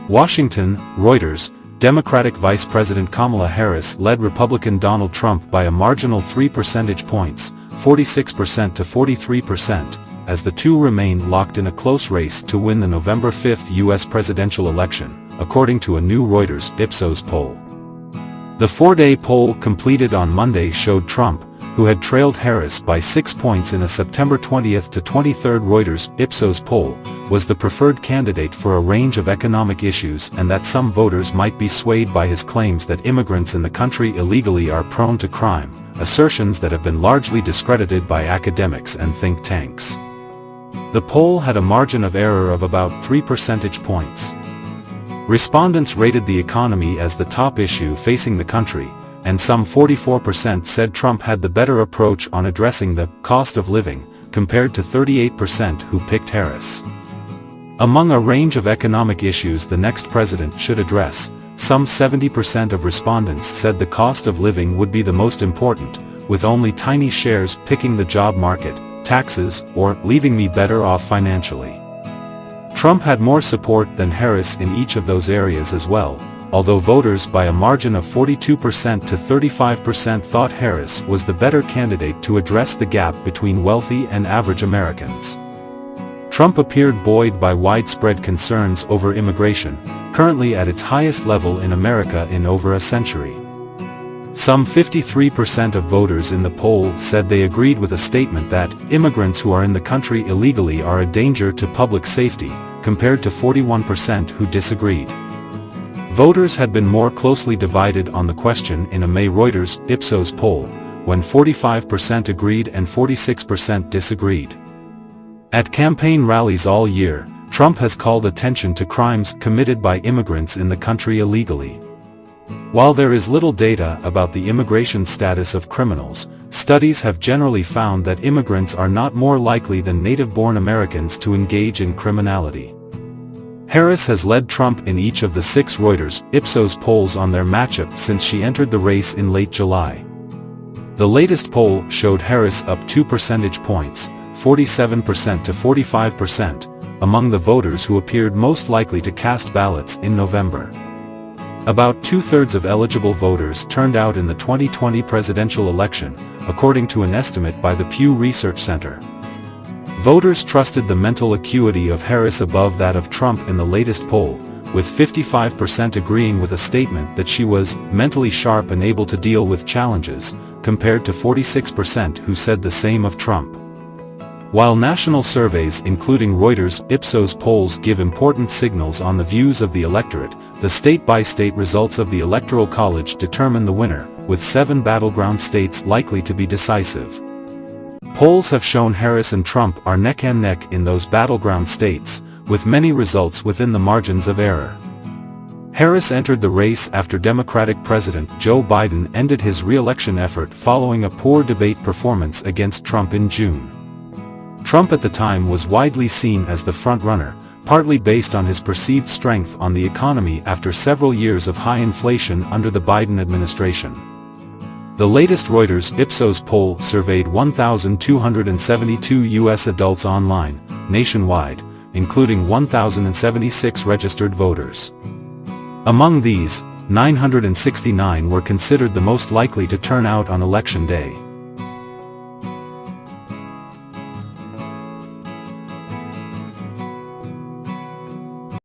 Washington, Reuters, Democratic Vice President Kamala Harris led Republican Donald Trump by a marginal 3 percentage points, 46% to 43%, as the two remain locked in a close race to win the November 5 U.S. presidential election, according to a new Reuters Ipsos poll. The 4-day poll completed on Monday showed Trump, who had trailed Harris by 6 points in a September 20 to 23 Reuters Ipsos poll, was the preferred candidate for a range of economic issues and that some voters might be swayed by his claims that immigrants in the country illegally are prone to crime, assertions that have been largely discredited by academics and think tanks. The poll had a margin of error of about 3 percentage points. Respondents rated the economy as the top issue facing the country, and some 44% said Trump had the better approach on addressing the cost of living, compared to 38% who picked Harris. Among a range of economic issues the next president should address, some 70% of respondents said the cost of living would be the most important, with only tiny shares picking the job market, taxes, or leaving me better off financially. Trump had more support than Harris in each of those areas as well, although voters by a margin of 42% to 35% thought Harris was the better candidate to address the gap between wealthy and average Americans. Trump appeared buoyed by widespread concerns over immigration, currently at its highest level in America in over a century. Some 53% of voters in the poll said they agreed with a statement that immigrants who are in the country illegally are a danger to public safety, compared to 41% who disagreed. Voters had been more closely divided on the question in a May Reuters Ipsos poll, when 45% agreed and 46% disagreed. At campaign rallies all year, Trump has called attention to crimes committed by immigrants in the country illegally. While there is little data about the immigration status of criminals, studies have generally found that immigrants are not more likely than native-born Americans to engage in criminality. Harris has led Trump in each of the 6 Reuters Ipsos polls on their matchup since she entered the race in late July. The latest poll showed Harris up 2 percentage points, 47% to 45%, among the voters who appeared most likely to cast ballots in November. About 2/3 of eligible voters turned out in the 2020 presidential election, according to an estimate by the Pew Research Center. Voters trusted the mental acuity of Harris above that of Trump in the latest poll, with 55% agreeing with a statement that she was mentally sharp and able to deal with challenges, compared to 46% who said the same of Trump. While national surveys including Reuters Ipsos polls give important signals on the views of the electorate, the state-by-state results of the Electoral College determine the winner, with 7 battleground states likely to be decisive. Polls have shown Harris and Trump are neck and neck in those battleground states, with many results within the margins of error. Harris entered the race after Democratic President Joe Biden ended his re-election effort following a poor debate performance against Trump in June. Trump at the time was widely seen as the front-runner, partly based on his perceived strength on the economy after several years of high inflation under the Biden administration. The latest Reuters Ipsos poll surveyed 1,272 U.S. adults online, nationwide, including 1,076 registered voters. Among these, 969 were considered the most likely to turn out on Election Day.